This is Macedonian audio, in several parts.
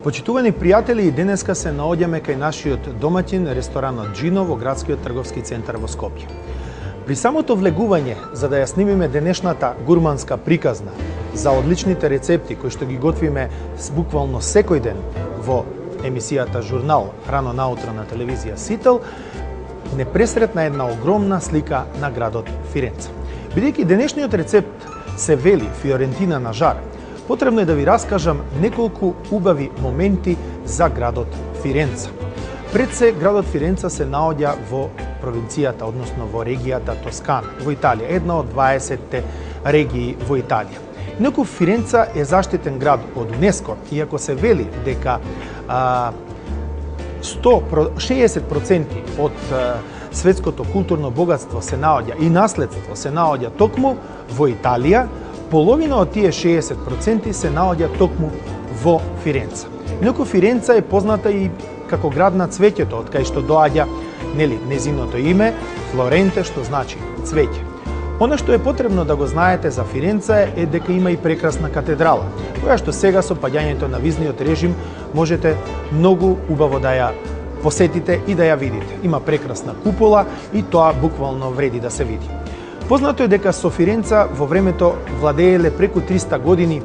Почитувани пријатели, денеска се наоѓаме кај нашиот домаќин ресторанот Джино во градскиот трговски центар во Скопје. При самото влегување, за да ја снимиме денешната гурманска приказна за одличните рецепти кои што ги готвиме буквално секој ден во емисијата Журнал рано наутро на телевизија Сител, не пресретна една огромна слика на градот Фиренца. Бидејќи денешниот рецепт се вели Фиорентина на жар, потребно е да ви раскажам неколку убави моменти за градот Фиренца. Пред се, градот Фиренца се наоѓа во провинцијата, односно во регијата Тоскана, во Италија, една од 20 регии во Италија. Инаку Фиренца е заштитен град од УНЕСКО, иако се вели дека 60% од светското културно богатство се наоѓа и наследство се наоѓа токму во Италија, половина од тие 60% се наоѓа токму во Фиренца. Инаку Фиренца е позната и како град на цвеќето, од кај што доаѓа незиното име Флоренте, што значи цвеќе. Она што е потребно да го знаете за Фиренца е дека има и прекрасна катедрала, која што сега со паѓањето на визниот режим можете многу убаво да ја посетите и да ја видите. Има прекрасна купола и тоа буквално вреди да се види. Познато е дека со Фиренца во времето владееле преку 300 години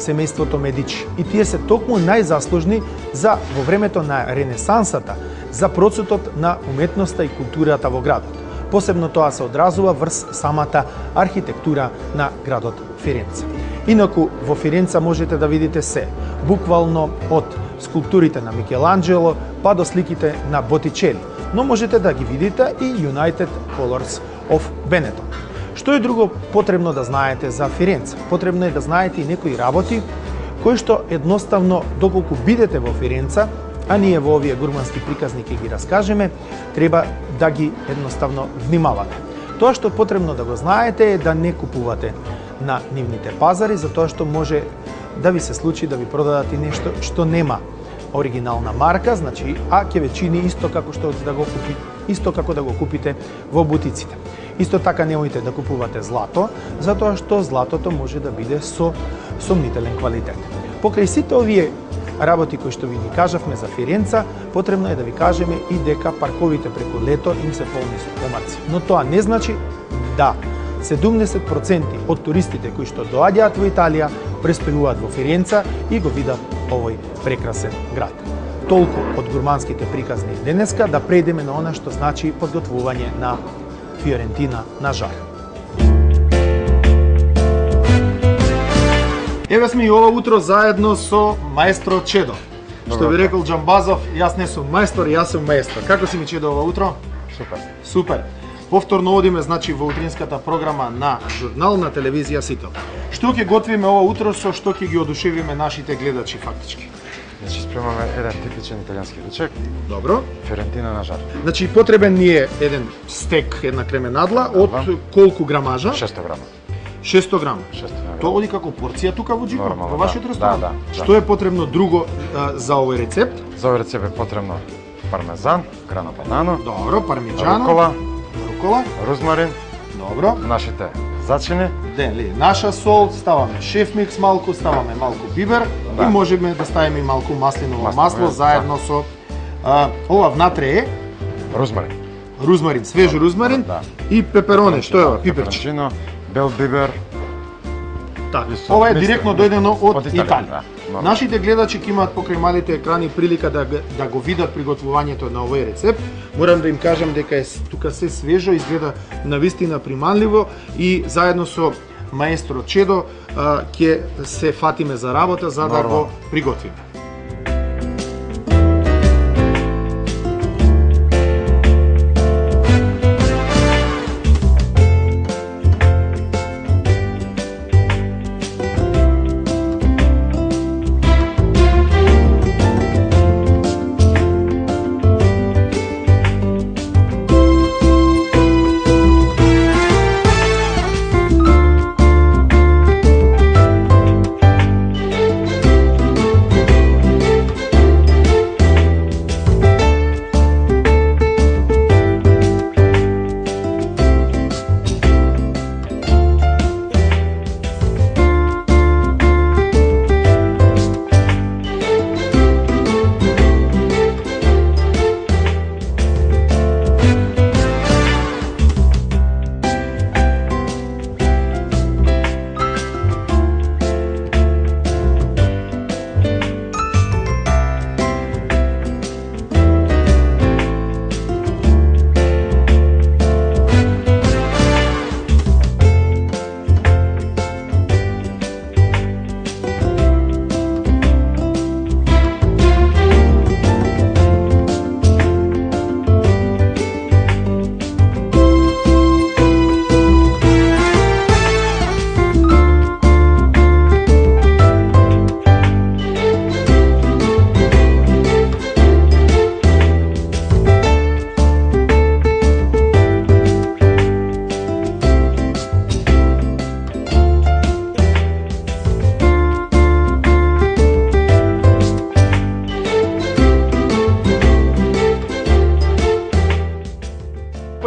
семејството Медичи и тие се токму најзаслужни за во времето на Ренесансата за процветот на уметноста и културата во градот. Посебно тоа се одразува врз самата архитектура на градот Фиренца. Инаку во Фиренца можете да видите се, буквално од скулптурите на Микеланджело па до сликите на Ботичели, но можете да ги видите и United Colors of Benetton. Што е друго потребно да знаете за Фиренца? Потребно е да знаете и некои работи кои што едноставно доколку бидете во Фиренца, а ние во овие гурмански приказни ќе ги раскажеме, треба да ги едноставно внимавате. Тоа што потребно да го знаете е да не купувате на нивните пазари, затоа што може да ви се случи да ви продадат и нешто што нема оригинална марка, значи ќе ве чини исто како да го купите во бутиците. Исто така немојте да купувате злато, затоа што златото може да биде со сомнителен квалитет. Покрај сите овие работи кои што ви ги кажавме за Фиренца, потребно е да ви кажеме и дека парковите преку лето им се полни со помарци. Но тоа не значи да 70% од туристите кои што доаѓаат во Италија престојуваат во Фиренца и го видат овој прекрасен град. Толку од гурманските приказни денеска, да прејдеме на она што значи подготвување на Фиорентина на жар. Еве сме и ова утро заедно со маестро Чедо. Што би рекол Џамбазов, јас не сум маестор, јас сум маестро. Како си ми, Чедо, ова утро? Супер. Супер. Повторно одиме, значи, во утринската програма на Журнал на телевизија Сител. Што ќе готвиме ова утро, со што ќе ги одушевиме нашите гледачи фактички? Значи спремаме еден типичен италијански ручек. Добро. Фиорентина на жар. Значи потребен ни е еден стек, една кременадла од колку грамажа? 600 грама. 600 грама. 600 грама. Тоа оди како порција тука во Джико, во вашиот ресторан? Да. Што е потребно друго за овој рецепт? За овој рецепт е потребно пармезан, грано банано. Добро, пармиджано. Рукола. Розмарин. Добро. Нашите зачини. Наша сол, ставаме шеф микс малку, ставаме малку бибер и можеме да ставиме малку маслиново масло заедно со ова внатре е рузмарин, свеж рузмарин и пепероне, што е ова, пиперче. Бел бибер. Ова е директно дојдено од Италија. Нашите гледачи ќе имаат покрај малите екрани прилика да го видат приготвувањето на овој рецепт. Морам да им кажам дека е тука се свежо, изгледа навистина приманливо и заедно со маестро Чедо ќе се фатиме за работа за да го приготвиме.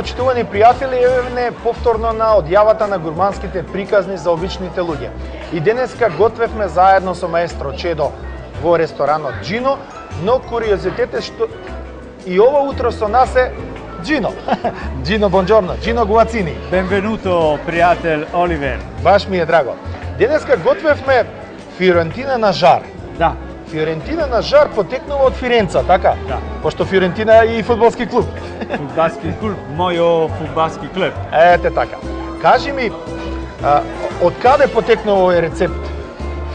почитувани пријатели, еве повторно на одјавата на гурманските приказни за обичните луѓе. И денеска готвевме заедно со маестро Чедо во ресторанот Джино, но куриозитет е што и ова утро со нас е Джино. Джино, бонџорно. Джино Гуацини. Benvenuto, пријател Оливер. Баш ми е драго. Денеска готвевме Фиорентина на жар. Да, Фиорентина на жар потекнува од Фиренца, така? Да. Пошто Фиорентина е и фудбалски клуб. фудбалски клуб, мојо фудбалски клуб. Ете така. Кажи ми, од каде потекнува овој рецепт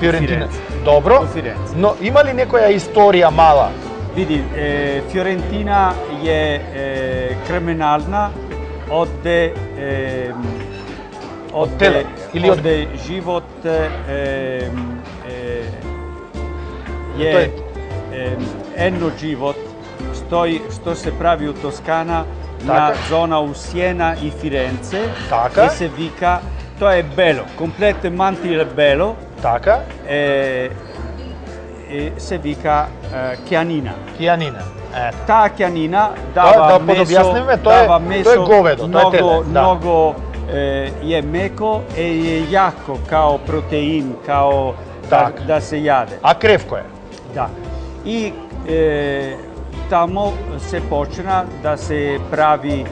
Фиорентина? Фиренце. Добро, Од Фиренце. но има ли некоја историја мала? Види, Фиорентина е криминална од теле или од живот Тој- едно живот што се прави у Тоскана на Така. зона у Сиена и Фиренце. Така. И се вика, тоа е бело, комплете мантиле бело, Така, се вика кјанина. кијанина. Ете. Таа кјанина Да, дава подобјаснеме, месо, тоа е- дава тоа е месо, говедо, тоа е теле, многу, да. многу е меко и е јако као протеин, као Така. да се јаде. А кревко е? Да. И тамо се почна да се прави,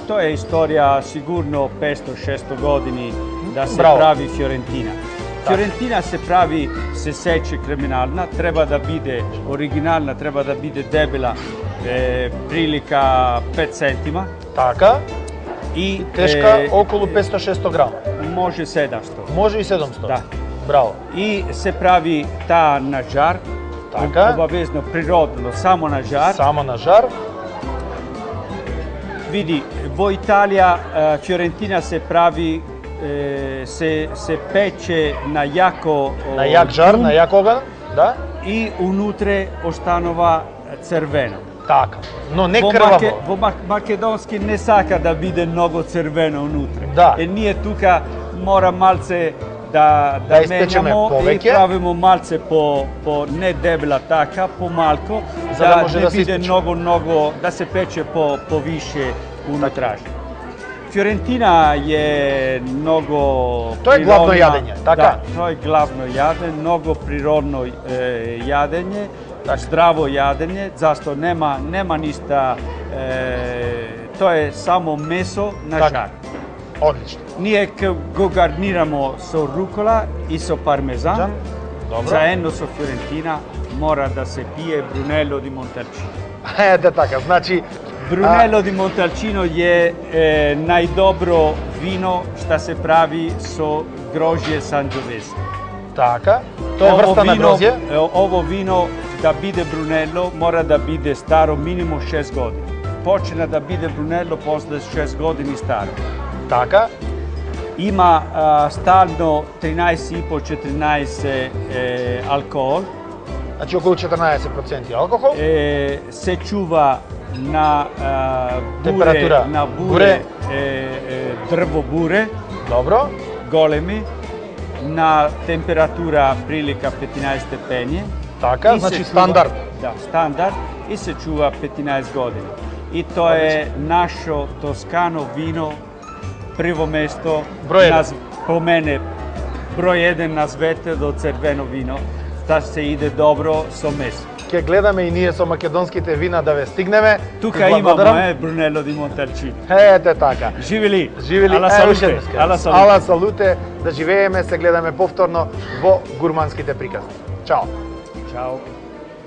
тоа е историја сигурно 500-600 години да се Браво. прави Фиорентина. Фиорентина се прави, се сече криминална, треба да биде оригинална, треба да биде дебела, прилика 5 центима Така, и тешка околу 500-600 грама. може 700. Може и 700. Да. Браво. И се прави таа на жар, Така. обавезно природно, само на жар. Само на жар. Види, во Италија Фиорентина се прави, се пече на јако На јак жар, дум на јак оган. Да? и унутре останува црвено. Така. Но не крваво. Во македонски не сака да биде многу црвено унутре. Да. Ние тука мора малце да испечеме менјамо и повеќе. правиме малце по не дебела така, помалку, За да може не да се биде испече. многу, да се пече повише унутражно. Фиорентина е многу Тоа е главно природна- јадење, така? Да, тоа е главно јадење, многу природно јадење, здраво јадење, зашто нема ништа, тоа е само месо на Така. жар. Одлично. Ние го гарнирамо со рукола и со пармезан. Жан? Добро. Заедно со Фиорентина мора да се пие Брунело ди Монталчино. Ете така, значи Брунело ди Монталчино е најдобро вино што се прави со грозје Санџовеси. така. Тоа е врста на грозје. Ово вино да биде Брунело мора да биде старо минимум 6 години. Почна да биде Брунело после 6 години старо. Така. Има стално 13,5-14 алкохол. Значи околу 14% алкохол. Се чува на Температура. на Буре. дрво буре, Добро. големи, на температура прилика 15 степени. Така, И се значи чува- стандард. Да, стандард и се чува 15 години. И тоа е нашо тоскано вино, прво место Број еден. по мене број 1 на свете до црвено вино, да се иде добро со месо. Ќе гледаме и ние со македонските вина да ве стигнеме. Тука И благодарам. имаме Брунело ди Монталчино. Ете така. Живели! Живели, Ала уште салуте! еднаш кажам. Ала салуте! Ала салуте, да живееме, се гледаме повторно во гурманските приказни. Чао. Чао!